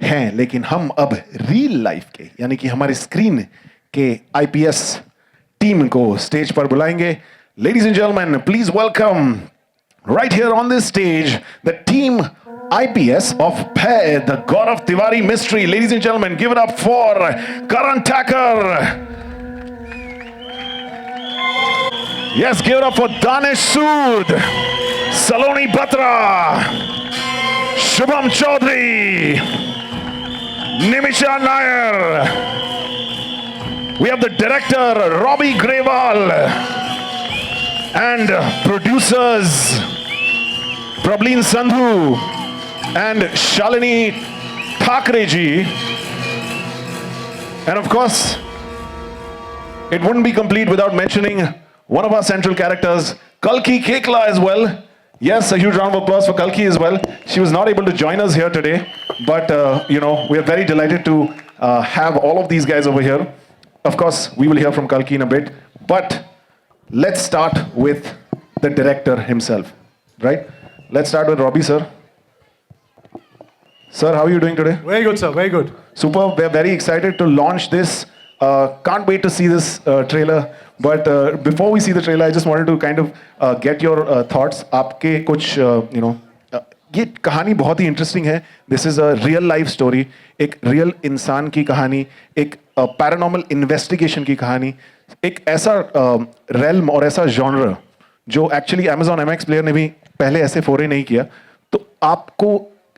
हैं, लेकिन हम अब रियल लाइफ के यानी कि हमारे स्क्रीन के आईपीएस टीम को स्टेज पर बुलाएंगे. Ladies and gentleman, please welcome right here on this stage the team IPS of Bhay, the Gaurav Tiwari mystery. Ladies and gentlemen, give it up for Karan Thakur. Yes, give it up for Danish Sood, Saloni Batra, Shubham Chaudhary, Nimisha Nair. We have the director Robbie Grewal and producers Prableen Sandhu and Shalini Thakre ji. And of course, it wouldn't be complete without mentioning one of our central characters, Kalki Kekla as well. Yes, a huge round of applause for Kalki as well. She was not able to join us here today, but we are very delighted to have all of these guys over here. Of course, we will hear from Kalki in a bit, but let's start with the director himself, right? Let's start with Robbie, sir. Sir, how are you doing today? Very good, sir. Very good. Super. We're very excited to launch this. Can't wait to see this trailer. But before we see the trailer, I just wanted to kind of get your thoughts. आपके कुछ ये कहानी बहुत ही interesting है. This is a real life story. एक real इंसान की कहानी, एक पैरानॉर्मल इन्वेस्टिगेशन की कहानी, एक ऐसा रेल्म और ऐसा जॉनर जो एक्चुअली Amazon MX प्लेयर ने भी पहले ऐसे फोरे नहीं किया. तो आपको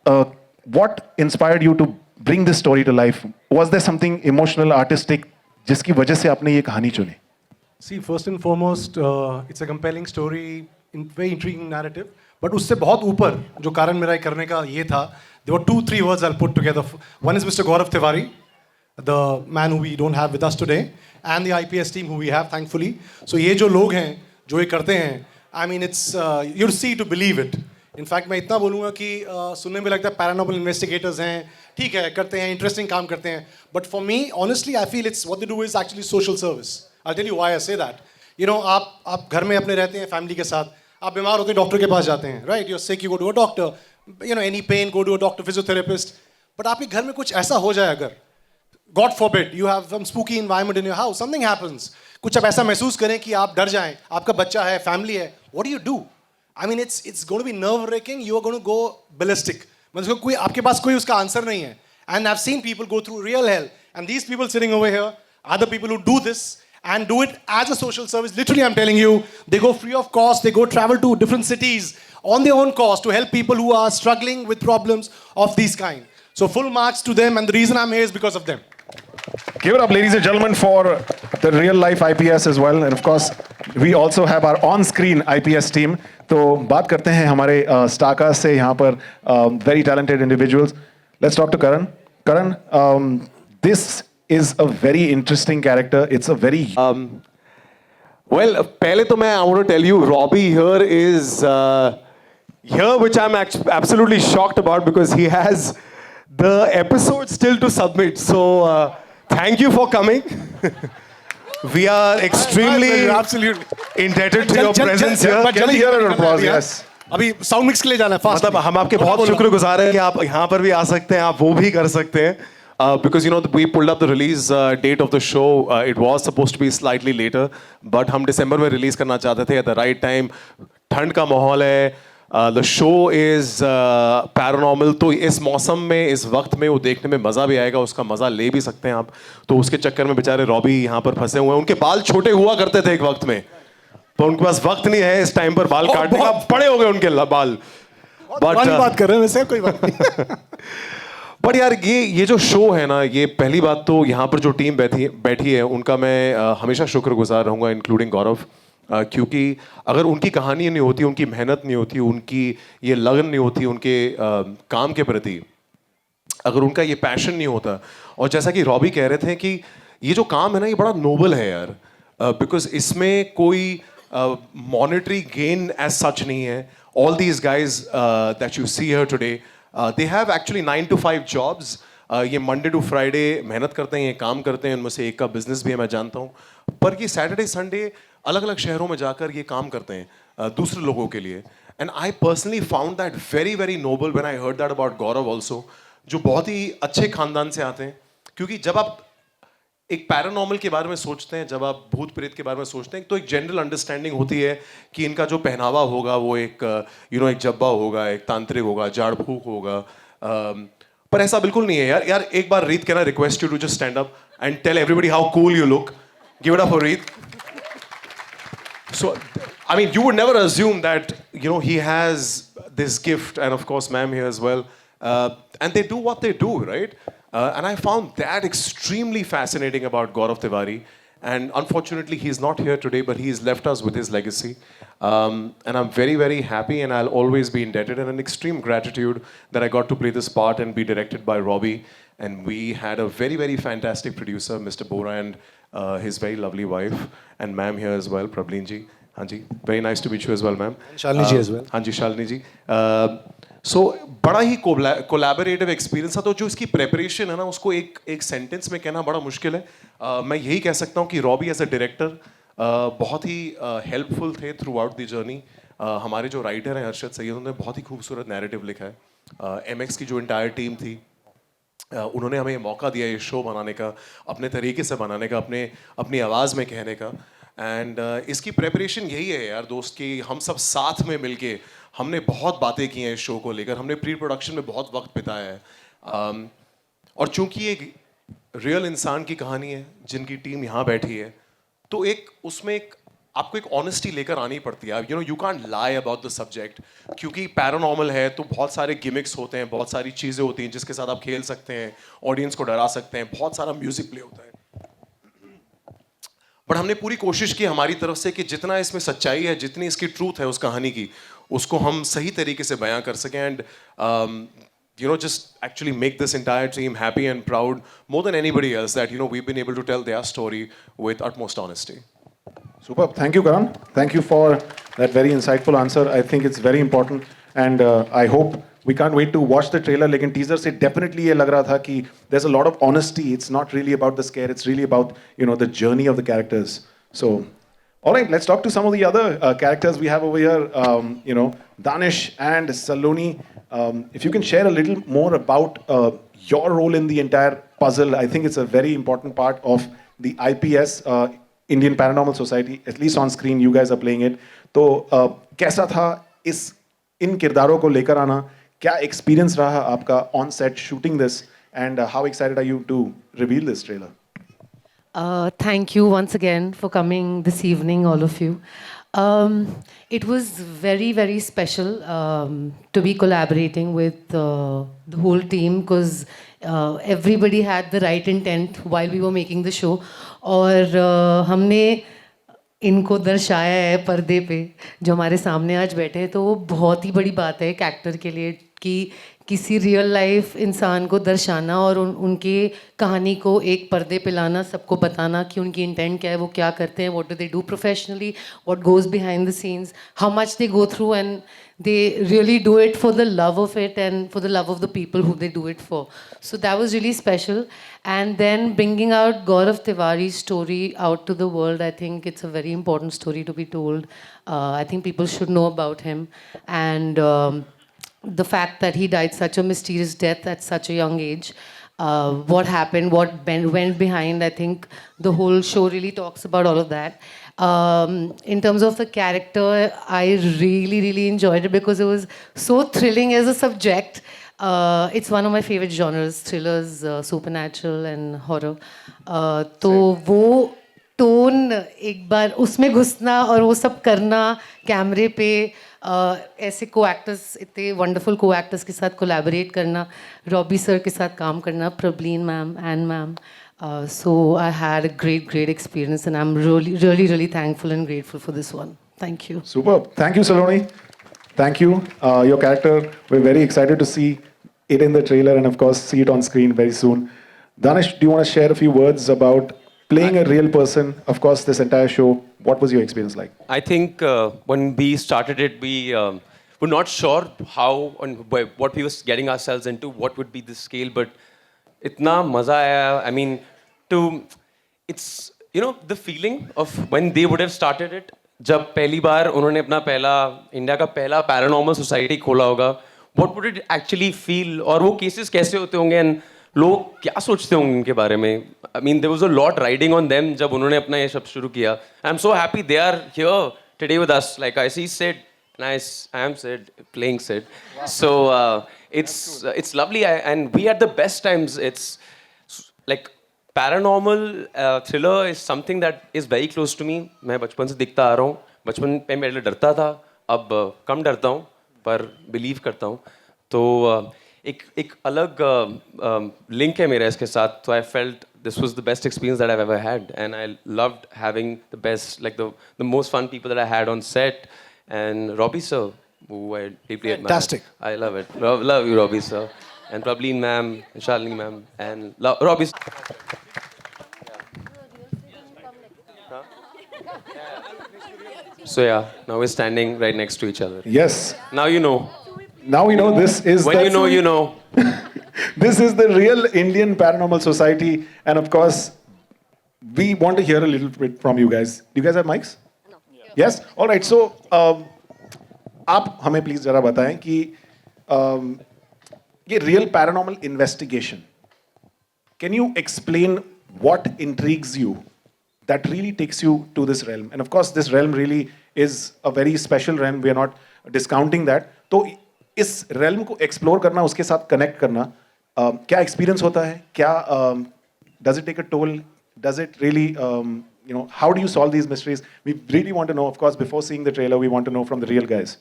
what inspired you to bring this story to life? Was there something emotional, artistic जिसकी वजह से आपने ये कहानी चुनी? See, first and foremost, it's a compelling story, very intriguing narrative. But उससे बहुत ऊपर जो कारण मेरा करने का ये था, there were 2-3 words I'll put together. One is Mr. Gaurav Tiwari, the man who we don't have with us today, and the IPS team who we have, thankfully. So ये जो लोग हैं, जो ये करते हैं, I mean, it's you see to believe it. In fact, मैं इतना बोलूँगा कि सुनने में लगता है पैरानॉर्मल इन्वेस्टिगेटर्स हैं, ठीक है, करते हैं, इंटरेस्टिंग काम करते हैं. But for me, honestly, I feel it's what they do is actually social service. I'll tell you why I say that. You know, आप घर में अपने रहते हैं फैमिली के साथ, आप बीमार होते हैं डॉक्टर के पास जाते हैं, right? You're sick, you go to a doctor. You know, any pain, go to a doctor, physiotherapist. But आपके घर में कुछ ऐसा हो जाए अगर, God forbid, you have some spooky environment in your house, something happens. कुछ आप ऐसा महसूस करें कि आप डर जाएं, आपका बच्चा है, फैमिली है, what do you do? I mean, it's going to be nerve-wracking. You are going to go ballistic. मतलब कोई आपके पास कोई उसका आंसर नहीं है. And I've seen people go through real hell. And these people sitting over here are the people who do this and do it as a social service. Literally, I'm telling you, they go free of cost. They go travel to different cities on their own cost to help people who are struggling with problems of this kind. So full marks to them. And the reason I'm here is because of them. Give it up, ladies and gentlemen, for the real life IPS as well. And of course, we also have our on-screen IPS team. तो बात करते हैं हमारे star cast से यहाँ पर very talented individuals. Let's talk to Karan. Karan, this is a very interesting character. It's a very well, पहले तो मैं I want to tell you, Robbie here is here, which I'm absolutely shocked about because he has the episode still to submit. So thank you for coming. We are extremely indebted to your presence here. Can we hear an applause? Yes. अभी sound mix के लिए जाना है fast. मतलब हम आपके बहुत शुक्रगुजार हैं कि आप यहाँ पर भी आ सकते हैं, आप वो भी कर सकते हैं. Because you know we pulled up the release date of the show. It was supposed to be slightly later, but हम दिसंबर में रिलीज करना चाहते थे at the right time. ठंड का माहौल है. The show is paranormal. तो इस मौसम में, इस वक्त में वो देखने में मज़ा भी आएगा, उसका मज़ा ले भी सकते हैं आप. तो उसके चक्कर में बेचारे रॉबी यहाँ पर फंसे हुए हैं. उनके बाल छोटे हुआ करते थे एक वक्त में, पर उनके पास वक्त नहीं है इस टाइम पर बाल काटने का. बड़े हो गए उनके बाल. बात कर रहे हैं वैसे, कोई बात नहीं. बट यार ये जो शो है ना, ये पहली बात तो यहाँ पर जो टीम बैठी है उनका मैं हमेशा शुक्रगुजार रहूँगा, इंक्लूडिंग गौरव. क्योंकि अगर उनकी कहानी नहीं होती, उनकी मेहनत नहीं होती, उनकी ये लगन नहीं होती उनके काम के प्रति, अगर उनका ये पैशन नहीं होता, और जैसा कि रॉबी कह रहे थे कि ये जो काम है ना, ये बड़ा नोबल है यार. बिकॉज इसमें कोई मॉनेटरी गेन एज सच नहीं है. All these guys that you see here today, they have actually 9 to 5 jobs. ये मंडे टू फ्राइडे मेहनत करते हैं, ये काम करते हैं. उनमें से एक का बिजनेस भी है, मैं जानता हूँ. पर ये सैटरडे संडे अलग अलग शहरों में जाकर ये काम करते हैं दूसरे लोगों के लिए. And I personally found that very very noble when I heard that about Gaurav also. जो बहुत ही अच्छे खानदान से आते हैं, क्योंकि जब आप एक पैरानॉर्मल के बारे में सोचते हैं, जब आप भूत प्रेत के बारे में सोचते हैं, तो एक जनरल अंडरस्टैंडिंग होती है कि इनका जो पहनावा होगा वो एक एक जब्बा होगा, एक तांत्रिक होगा, झाड़ फूक होगा। पर ऐसा बिल्कुल नहीं है यार। यार एक बार Reet can I request you to just stand up and tell everybody how cool you look. Give it up for Reet. So, I mean, you would never assume that, he has this gift, and of course, ma'am here as well. And they do what they do, right? And I found that extremely fascinating about Gaurav Tiwari. And unfortunately, he's not here today, but he's left us with his legacy. And I'm very, very happy, and I'll always be indebted and an extreme gratitude that I got to play this part and be directed by Robbie. And we had a very, very fantastic producer, Mr. Bora, and his very lovely wife, and ma'am here as well, Prablin ji. Hanji, very nice to meet you as well, ma'am. Shalini ji as well. Hanji, Shalini ji. So बड़ा ही collaborative experience था। तो जो इसकी preparation है ना, उसको एक sentence में कहना बड़ा मुश्किल है। मैं यही कह सकता हूँ कि रॉबी एज अ डायरेक्टर बहुत ही हेल्पफुल थे थ्रू आउट द जर्नी। हमारे जो राइटर हैं अरशद सैयद, उन्होंने बहुत ही खूबसूरत नैरेटिव लिखा है। MX की जो इंटायर टीम थी, उन्होंने हमें मौका दिया ये शो बनाने का, अपने तरीके से बनाने का, अपनी आवाज़ में कहने का। एंड इसकी प्रेपरेशन यही है यार दोस्त, कि हम सब साथ में मिलके हमने बहुत बातें की हैं इस शो को लेकर, हमने प्री प्रोडक्शन में बहुत वक्त बिताया है। और चूंकि एक रियल इंसान की कहानी है जिनकी टीम यहाँ बैठी है, तो उसमें आपको एक ऑनेस्टी लेकर आनी पड़ती है। You can't lie about the subject, क्योंकि पैरानॉर्मल है तो बहुत सारे गिमिक्स होते हैं, बहुत सारी चीज़ें होती हैं जिसके साथ आप खेल सकते हैं, ऑडियंस को डरा सकते हैं, बहुत सारा म्यूजिक प्ले होता है। बट हमने पूरी कोशिश की हमारी तरफ से कि जितना इसमें सच्चाई है, जितनी इसकी ट्रूथ है उस कहानी की, उसको हम सही तरीके से बयां कर सकें। And just actually make this entire team happy and proud more than anybody else, that we've been able to tell their story with utmost honesty. Superb. Thank you, Karan. Thank you for that very insightful answer. I think it's very important, and I hope we can't wait to watch the trailer. लेकिन teaser से definitely ये लग रहा था कि there's a lot of honesty. It's not really about the scare. It's really about the journey of the characters. So, all right, let's talk to some of the other characters we have over here. Danish and Saloni. If you can share a little more about your role in the entire puzzle, I think it's a very important part of the IPS. Indian Paranormal Society, at least on screen, you guys are playing it. तो कैसा था इन किरदारों को लेकर आना? क्या experience रहा आपका on set shooting this, and how excited are you to reveal this trailer? Thank you once again for coming this evening, all of you. It was very, very special to be collaborating with the whole team, because everybody had the right intent while we were making the show. और हमने इनको दर्शाया है पर्दे पे, जो हमारे सामने आज बैठे हैं। तो वो बहुत ही बड़ी बात है एक एक्टर के लिए, कि किसी रियल लाइफ इंसान को दर्शाना और उनकी कहानी को एक पर्दे पे लाना, सबको बताना कि उनकी इंटेंट क्या है, वो क्या करते हैं, what do they do professionally, what goes behind the scenes, how much they go through, and they really do it for the love of it and for the love of the people who they do it for. So that was really special. And then bringing out Gaurav Tiwari's story out to the world, I think it's a very important story to be told. I think people should know about him. And the fact that he died such a mysterious death at such a young age, what happened, what went behind, I think the whole show really talks about all of that. In terms of the character, I really, really enjoyed it because it was so thrilling as a subject. It's one of my favorite genres, thrillers, supernatural and horror. तो वो tone एक बार उसमें घुसना और वो सब करना कैमरे पे, ऐसे को एक्टर्स, इतने वंडरफुल को एक्टर्स के साथ कोलैबोरेट करना, रॉबी सर के साथ काम करना, Prabhleen ma'am, and ma'am. So I had a great experience, and I'm really thankful and grateful for this one. Thank you. Superb. Thank you, Saloni. Thank you. Your character, we're very excited to see it in the trailer and of course see it on screen very soon. Danish, do you want to share a few words about playing a real person? Of course, this entire show, what was your experience like? I think when we started it, we were not sure how and what we was getting ourselves into, what would be the scale, but itna maza aaya. I mean, it's the feeling of when they would have started it, जब पहली बार उन्होंने अपना India का पहला paranormal society खोला होगा, what would it actually feel, और वो cases कैसे होते होंगे, and लोग क्या सोचते होंगे उनके बारे में. I mean, there was a lot riding on them जब उन्होंने अपना ये सब शुरू किया. I'm so happy they are here today with us. Like I see Sid, and I am Sid, playing Sid. So it's lovely, and we had the best times. It's like paranormal thriller is something that is very close to me. मैं बचपन से दिखता आ रहा हूँ. बचपन पे मैं डरता था, अब कम डरता हूँ, पर बिलीव करता हूँ. तो एक अलग लिंक है मेरा इसके साथ. तो I felt this was the best experience that I've ever had, and I loved having the best, like the most fun people that I had on set. And Robbie sir, who I deeply admire. Fantastic. I love it. Love you, Robbie sir. And Prableen ma'am, and Shalini ma'am, and Robbie. So yeah, now we're standing right next to each other. Yes. Now you know. Now we know this is When the, you know, you know. This is the real Indian Paranormal Society, and of course, we want to hear a little bit from you guys. Do you guys have mics? No. Yes. All right. So, आप हमें please जरा बताएं कि ये real paranormal investigation. Can you explain what intrigues you that really takes you to this realm? And of course, this realm really is a very special realm. We are not discounting that. तो इस realm को explore करना, उसके साथ connect करना, क्या experience होता है? क्या does it take a toll? Does it really, how do you solve these mysteries? We really want to know. Of course, before seeing the trailer, we want to know from the real guys.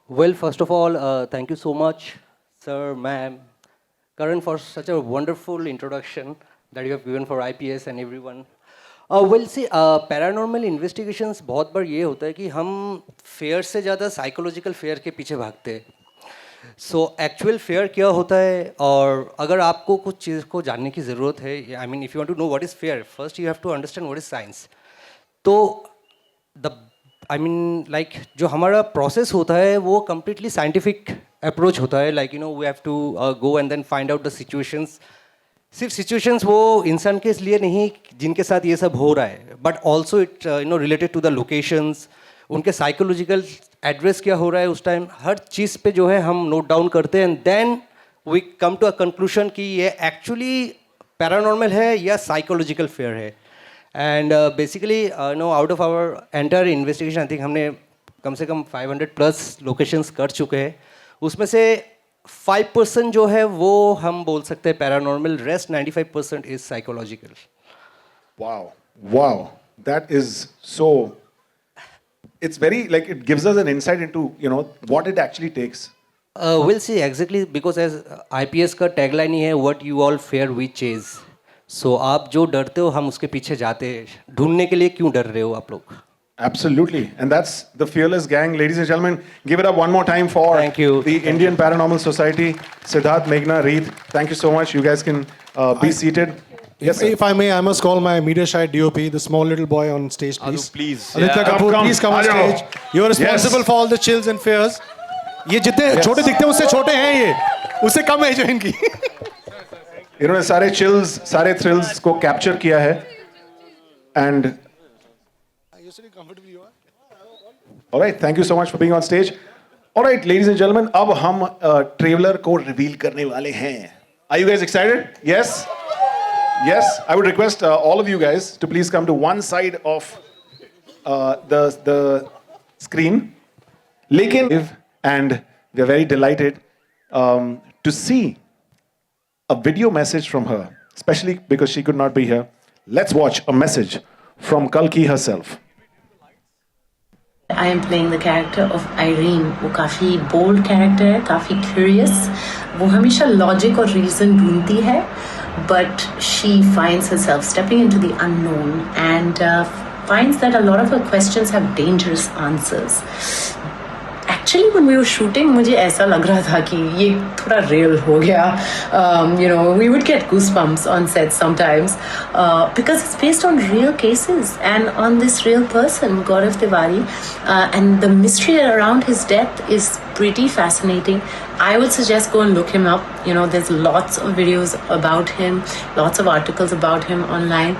Well, first of all, thank you so much, sir, ma'am, Karan, for such a wonderful introduction that you have given for IPS and everyone. Well, see, paranormal investigations बहुत बार ये होता है कि हम fair से ज़्यादा psychological fair के पीछे भागते हैं. सो एक्चुअल फेयर क्या होता है, और अगर आपको कुछ चीज़ को जानने की ज़रूरत है, I mean if you want to know what is fair, first you have to understand what is science. तो लाइक जो हमारा प्रोसेस होता है वो कम्प्लीटली साइंटिफिक अप्रोच होता है. Like we have to go and then find out the situations. सिर्फ situations वो इंसान के लिए नहीं जिनके साथ ये सब हो रहा है, but also it related to the locations, उनके साइकोलॉजिकल एड्रेस क्या हो रहा है उस टाइम, हर चीज़ पे जो है हम नोट डाउन करते हैं. And then we come to a conclusion कि ये एक्चुअली पैरानॉर्मल है या साइकोलॉजिकल फेयर है. And basically out of our entire investigation I think हमने कम से कम 500+ लोकेशंस कर चुके हैं. उसमें से 5% जो है वो हम बोल सकते हैं paranormal, rest 95% is psychological. Wow. That is so. It's very, like, it gives us an insight into, what it actually takes. We'll see exactly, because as IPS का टैगलाइन ही है what you all fear we chase. So आप जो डरते हो हम उसके पीछे जाते हैं. ढूंढने के लिए क्यों डर रहे हो आप लोग? Absolutely. And that's the Fearless Gang. Ladies and gentlemen, give it up one more time for Thank you. the Indian Paranormal Society. Siddharth, Meghna, Reet, thank you so much. You guys can be seated. Yes, sir. If I may, I must call my media shy DOP, the small little boy on stage, please. Adu, please. Aditya Yeah. Kapoor, Come, please come on Adu. stage. You're responsible Yes. for all the chills and fears. ये जितने छोटे दिखते हैं उससे छोटे हैं ये, उससे कम है जो इनकी. इन्होंने सारे chills, सारे thrills को capture किया है. And all right, thank you so much for being on stage. All right, ladies and gentlemen, अब हम trailer को reveal करने वाले हैं. Are you guys excited? Yes? Yes, I would request all of you guys to please come to one side of the screen. लेकिन, and we are very delighted to see a video message from her, especially because she could not be here. Let's watch a message from Kalki herself. I am playing the character of Irene. वो काफ़ी bold character है, काफ़ी curious. वो हमेशा logic और reason ढूंढती है, but she finds herself stepping into the unknown and finds that a lot of her questions have dangerous answers. Actually, when we were shooting, मुझे ऐसा लग रहा था कि ये थोड़ा real हो गया. We would get goosebumps on set sometimes because it's based on real cases and on this real person, Gaurav Tiwari, and the mystery around his death is pretty fascinating. I would suggest go and look him up. There's lots of videos about him, lots of articles about him online.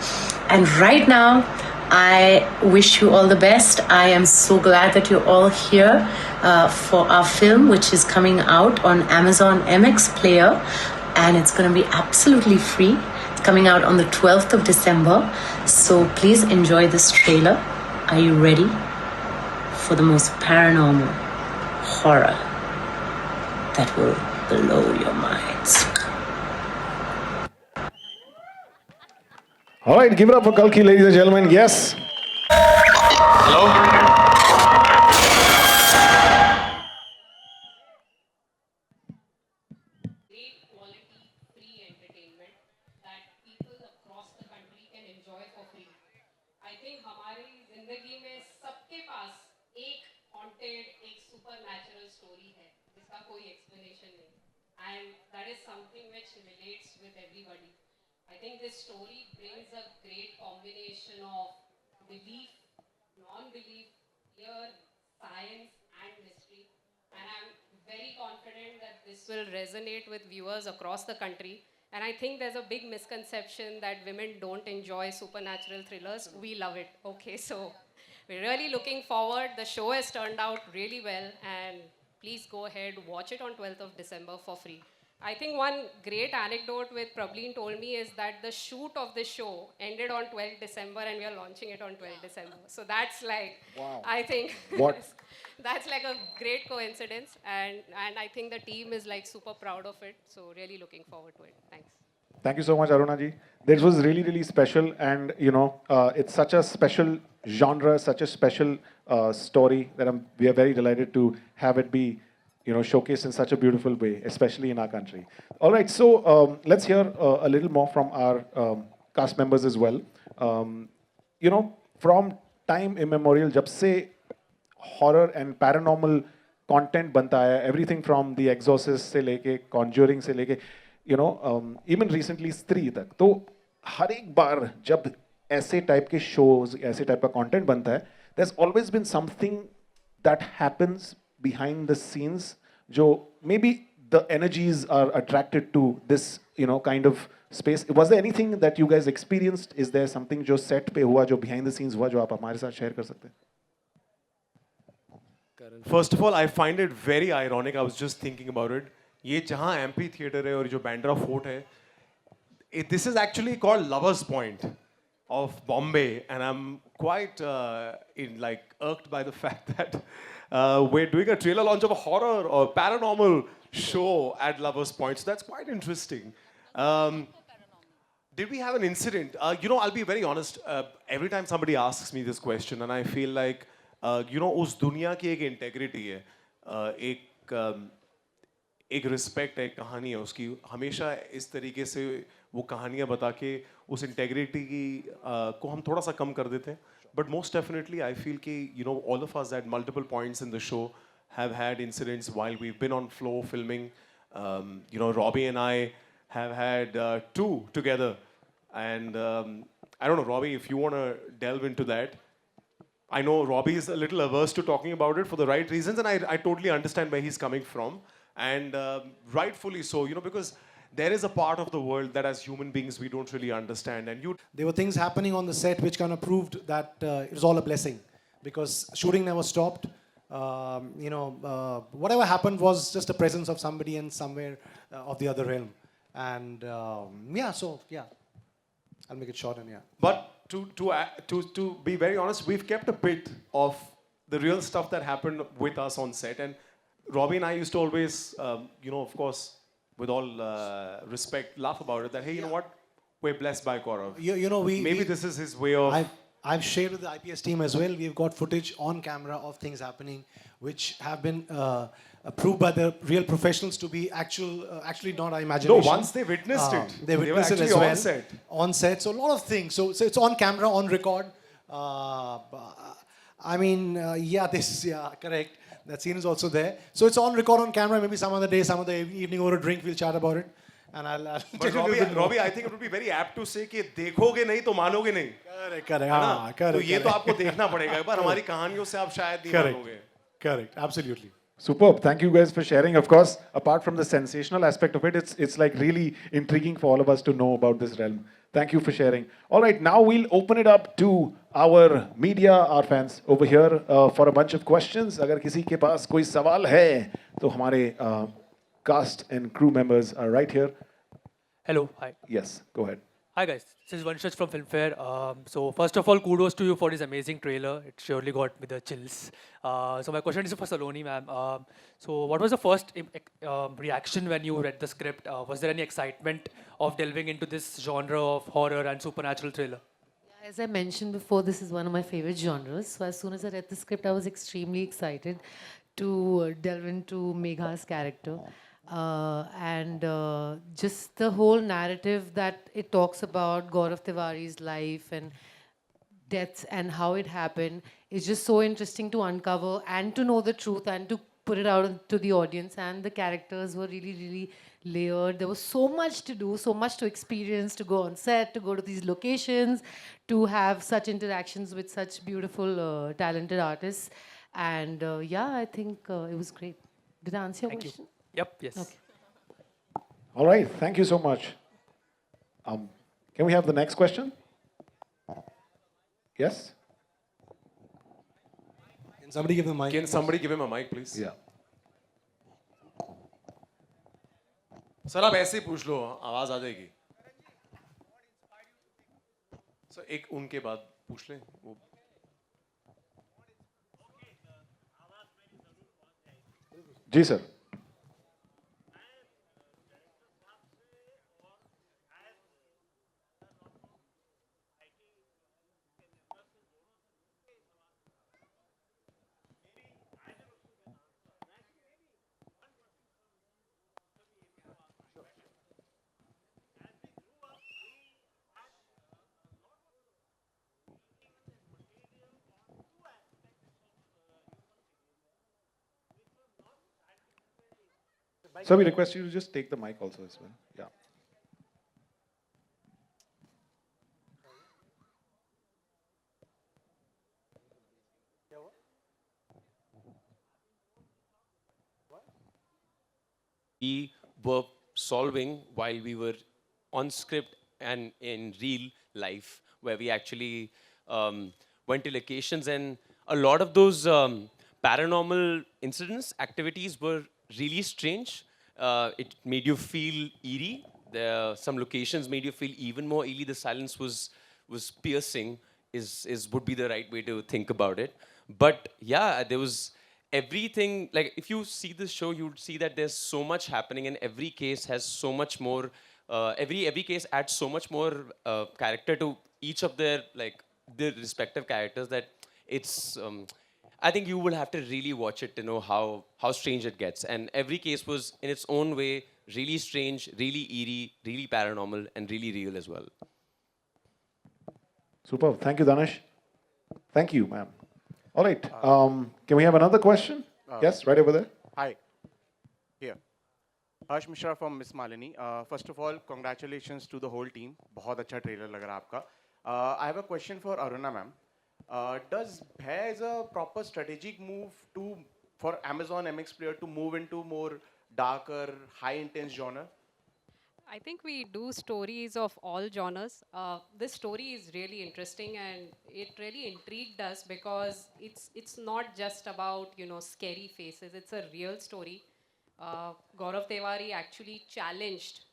And right now, I wish you all the best. I am so glad that you're all here for our film, which is coming out on Amazon MX Player, and it's going to be absolutely free. It's coming out on the 12th of December. So please enjoy this trailer. Are you ready for the most paranormal horror that will blow your minds? All right, give it up for Kalki, ladies and gentlemen. Yes. Great quality free entertainment that people across the country can enjoy for free. I think हमारी जिंदगी में सबके पास एक haunted, एक supernatural story है जिसका कोई explanation नहीं, and that is something which relates with everybody. I think this story brings a great combination of belief, non-belief, fear, science, and mystery. And I'm very confident that this will resonate with viewers across the country. And I think there's a big misconception that women don't enjoy supernatural thrillers. We love it. Okay, so we're really looking forward. The show has turned out really well, and please go ahead, watch it on 12th of December for free. I think one great anecdote which Prableen told me is that the shoot of the show ended on 12th December and we are launching it on 12th December. So that's like, wow. I think What? that's like a great coincidence, and I think the team is like super proud of it. So really looking forward to it. Thanks. Thank you so much, Aruna ji. This was really, really special, and it's such a special genre, such a special story that we are very delighted to have it be, showcased in such a beautiful way, especially in our country. All right, so let's hear a little more from our cast members as well. From time immemorial, जब से horror and paranormal content बनता है, everything from The Exorcist से लेके Conjuring से लेके, even recently स्त्री तक, तो हर एक बार जब ऐसे type के shows, ऐसे type का content बनता है, there's always been something that happens behind the scenes, जो maybe the energies are attracted to this, kind of space. Was there anything that you guys experienced? Is there something जो set पे हुआ, जो behind the scenes हुआ, जो आप हमारे साथ share कर सकते हैं? First of all, I find it very ironic. I was just thinking about it. ये जहाँ एम्पी थिएटर है और जो बैंड्रा फोर्ट है, this is actually called Lovers Point of Bombay, and I'm quite irked by the fact that we're doing a trailer launch of a horror or paranormal show at Lovers Point. So that's quite interesting. Did we have an incident? I'll be very honest. Every time somebody asks me this question, and I feel like, उस दुनिया की एक integrity है, एक respect है, एक कहानी है उसकी, हमेशा इस तरीके से वो कहानियाँ बता के उस integrity को हम थोड़ा सा कम कर देते हैं. But most definitely, I feel कि all of us at multiple points in the show have had incidents while we've been on floor filming. Robbie and I have had 2 together, and I don't know, Robbie, if you want to delve into that. I know Robbie is a little averse to talking about it for the right reasons, and I totally understand where he's coming from, and rightfully so, because there is a part of the world that as human beings we don't really understand, and There were things happening on the set which kind of proved that it was all a blessing, because shooting never stopped. Whatever happened was just a presence of somebody in somewhere of the other realm, and I'll make it short and yeah. But to be very honest, we've kept a bit of the real stuff that happened with us on set, and Robbie and I used to always, of course, with all respect, laugh about it. That hey, you know what, we're blessed by Gaurav. Maybe this is his way of. I've shared with the IPS team as well. We've got footage on camera of things happening, which have been approved by the real professionals to be actually not our imagination. No, once they witnessed it. They witnessed it as actually well. on set. On set, so a lot of things. So it's on camera, on record. Correct. That scene is also there. So it's on record, on camera. Maybe some other day, some other evening over a drink, we'll chat about it. And I'll But Robbie, I think it would be very apt to say कि देखोगे नहीं तो मानोगे नहीं. Correct. तो ये तो आपको देखना पड़ेगा. एक बार हमारी कहानियों से आप शायद नहीं मानोगे. Correct. Absolutely. Superb. Thank you guys for sharing. Of course, apart from the sensational aspect of it, it's like really intriguing for all of us to know about this realm. Thank you for sharing. All right, now we'll open it up to our media, our fans over here for a bunch of questions. अगर किसी के पास कोई सवाल है, तो हमारे cast and crew members are right here. Hello, hi. Yes, go ahead. Hi guys, this is Vanshaj from Filmfare. So first of all, kudos to you for this amazing trailer. It surely got me the chills. So my question is for Saloni ma'am. So what was the first reaction when you read the script? Was there any excitement of delving into this genre of horror and supernatural thriller? As I mentioned before, this is one of my favorite genres. So as soon as I read the script, I was extremely excited to delve into Megha's character. And just the whole narrative that it talks about Gaurav Tiwari's life and deaths and how it happened is just so interesting to uncover and to know the truth and to put it out to the audience. And the characters were really, really layered. There was so much to do, so much to experience, to go on set, to go to these locations, to have such interactions with such beautiful, talented artists. And yeah, I think it was great. Did I answer your Thank you. question? Yep, yes. Okay. All right, thank you so much. Can we have the next question? Yes? Can somebody give the mic? Can somebody give him a mic, please? Yeah. Sir आप ऐसे ही पूछ लो, आवाज आ जाएगी. Sir एक उनके बाद पूछ लें. वो जी sir. So we request you to just take the mic also as well. Yeah. We were solving while we were on script and in real life, where we actually went to locations, and a lot of those paranormal incidents, activities were really strange. It made you feel eerie. Some locations made you feel even more eerie. The silence was piercing. Is would be the right way to think about it. But yeah, there was everything. Like if you see this show, you would see that there's so much happening, and every case has so much more. Every case adds so much more character to each of their respective characters that it's. I think you will have to really watch it to know how strange it gets. And every case was in its own way really strange, really eerie, really paranormal, and really real as well. Super. Thank you, Danish. Thank you, ma'am. All right. Can we have another question? Yes, right over there. Hi. Here. Harsh Mishra from Miss Malini. First of all, congratulations to the whole team. बहुत अच्छा trailer लग रहा है आपका. I have a question for Aruna ma'am. Does Bhay is a proper strategic move for Amazon MX Player to move into more darker, high intense genre? I think we do stories of all genres. This story is really interesting, and it really intrigued us because it's not just about scary faces. It's a real story. Gaurav Tewari actually challenged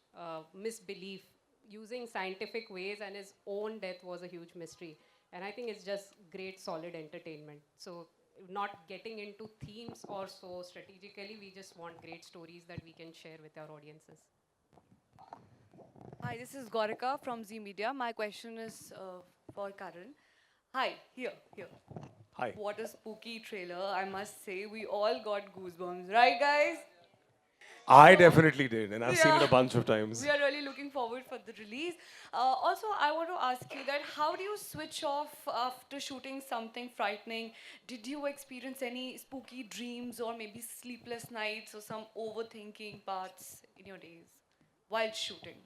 misbelief using scientific ways, and his own death was a huge mystery. And I think it's just great, solid entertainment. So not getting into themes or so strategically, we just want great stories that we can share with our audiences. Hi, this is Gorika from Z Media. My question is for Karan. Hi, here. Hi. What a spooky trailer, I must say. We all got goosebumps, right, guys? I definitely did, and I've seen it Yeah. a bunch of times. We are really looking forward for the release. Also, I want to ask you that how do you switch off after shooting something frightening? Did you experience any spooky dreams or maybe sleepless nights or some overthinking parts in your days while shooting?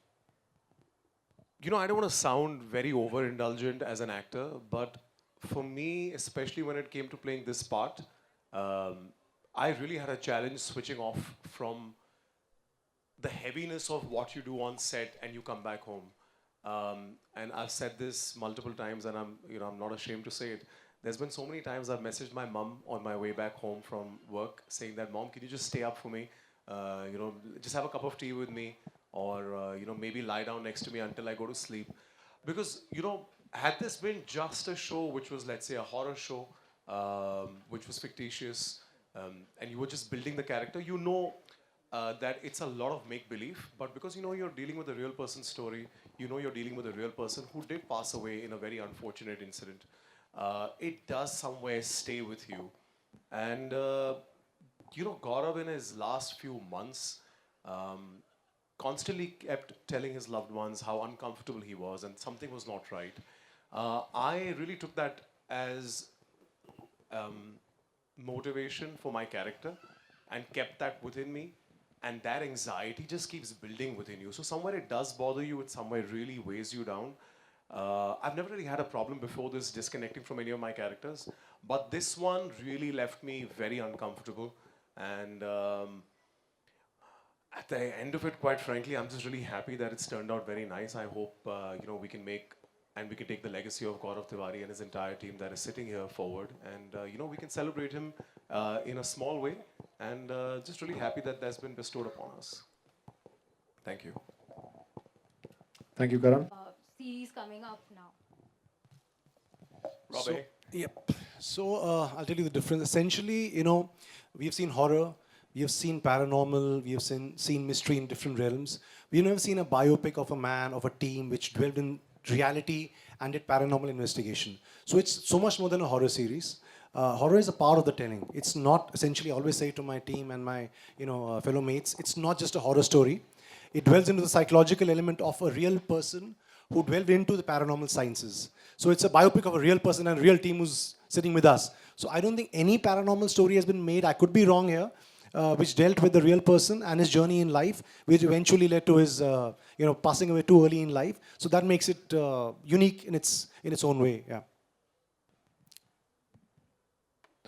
You know, I don't want to sound very overindulgent as an actor, but for me, especially when it came to playing this part, I really had a challenge switching off from the heaviness of what you do on set and you come back home. And I've said this multiple times, and I'm not ashamed to say it. There's been so many times I've messaged my mom on my way back home from work saying that, Mom, can you just stay up for me? Just have a cup of tea with me, or maybe lie down next to me until I go to sleep. Because had this been just a show which was, let's say, a horror show, which was fictitious, and you were just building the character, that it's a lot of make-believe, but because you're dealing with a real person's story, you're dealing with a real person who did pass away in a very unfortunate incident. It does somewhere stay with you. And, Gaurav in his last few months constantly kept telling his loved ones how uncomfortable he was and something was not right. I really took that as motivation for my character and kept that within me. And that anxiety just keeps building within you. So somewhere it does bother you, it somewhere really weighs you down. I've never really had a problem before this disconnecting from any of my characters, but this one really left me very uncomfortable. And at the end of it, quite frankly, I'm just really happy that it's turned out very nice. I hope we can take the legacy of Gaurav Tiwari and his entire team that is sitting here forward, and we can celebrate him in a small way, and just really happy that that's been bestowed upon us. Thank you. Thank you, Karan. Series coming up now. Robbie? Yep. So I'll tell you the difference. Essentially, we've seen horror, we have seen paranormal, we have seen mystery in different realms. We've never seen a biopic of a man, of a team which dwelled in reality and did paranormal investigation. So it's so much more than a horror series. Horror is a part of the telling. It's not, essentially, I always say to my team and my fellow mates, it's not just a horror story. It dwells into the psychological element of a real person who dwelled into the paranormal sciences. So it's a biopic of a real person and a real team who's sitting with us. So I don't think any paranormal story has been made, I could be wrong here, which dealt with the real person and his journey in life, which eventually led to his passing away too early in life. So that makes it unique in its own way. Yeah.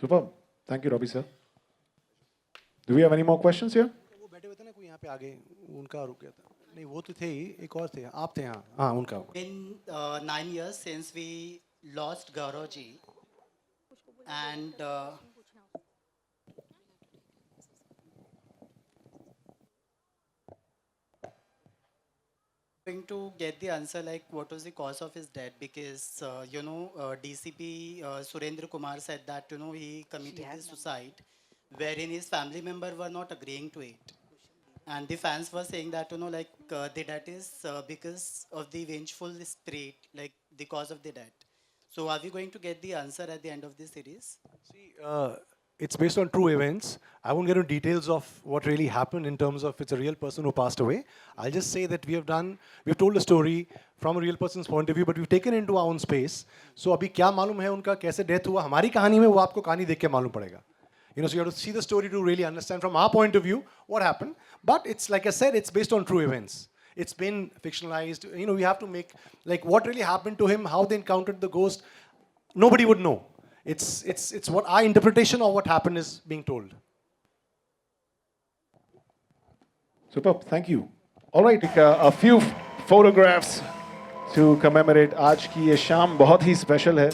Super. Thank you, Robbie sir. Do we have any more questions here? वो बैठे हुए थे ना कोई यहाँ पे आगे उनका रुक गया था नहीं वो तो थे ही एक और थे आप थे यहाँ हाँ उनका Been 9 years since we lost Gaurav ji, and going to get the answer like what was the cause of his death, because DCP Surendra Kumar said that he committed the suicide wherein his family member were not agreeing to it, and the fans were saying that the death is because of the vengeful spirit, like the cause of the death. So are we going to get the answer at the end of this series? See, it's based on true events. I won't get into details of what really happened in terms of it's a real person who passed away. I'll just say that we've told a story from a real person's point of view, but we've taken into our own space. So अभी क्या मालूम है उनका कैसे death हुआ हमारी कहानी में वो आपको कहानी देख के मालूम पड़ेगा. So you have to see the story to really understand from our point of view what happened. But it's like I said, it's based on true events. It's been fictionalized. We have to make like what really happened to him, how they encountered the ghost. Nobody would know. It's what our interpretation of what happened is being told. Superb. Thank you. All right, a few photographs to commemorate आज की ये शाम बहुत ही special है.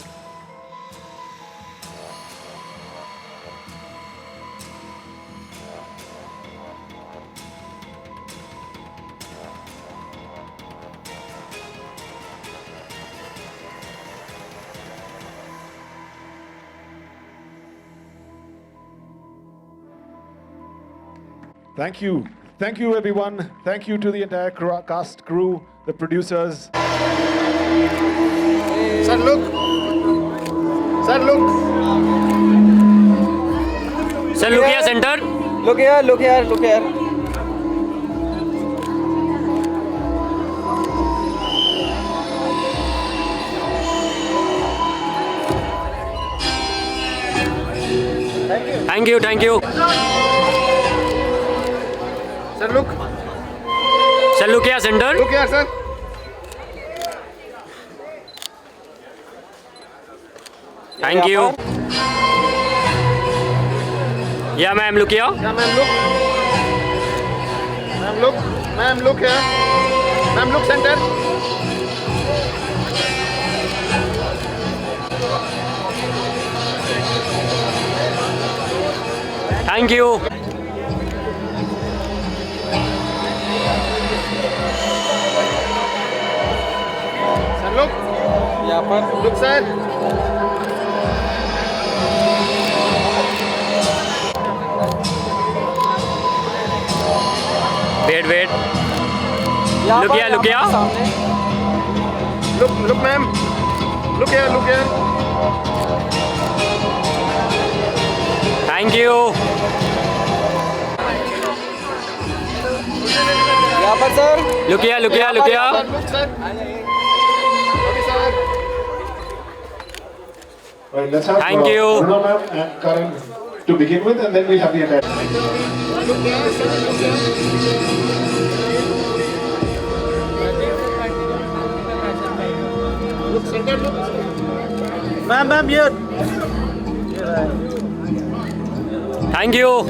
Thank you. Thank you, everyone. Thank you to the entire cast, crew, the producers. Sir, look. Sir, look. Sir, look here, center. Look here, look here, look here. Thank you, thank you. Sir, look. Sir, look here, center. Look here, sir. Thank you. Yeah, ma'am, look here. Yeah, ma'am, look. Ma'am, look. Ma'am, look here. Ma'am, look center. Thank you. Sir, look. Yeah, पर. Look, sir. Wait, wait. Look here, look here. Look, ma'am. Look here, look here. Thank you. यहाँ पर sir. Look here, look here, look here. Look, sir. Okay, sir. Right, let's have Thank you. Aruna ma'am and Karan to begin with, and then we'll have the entire. Look, center, look. Ma'am, here. Thank you.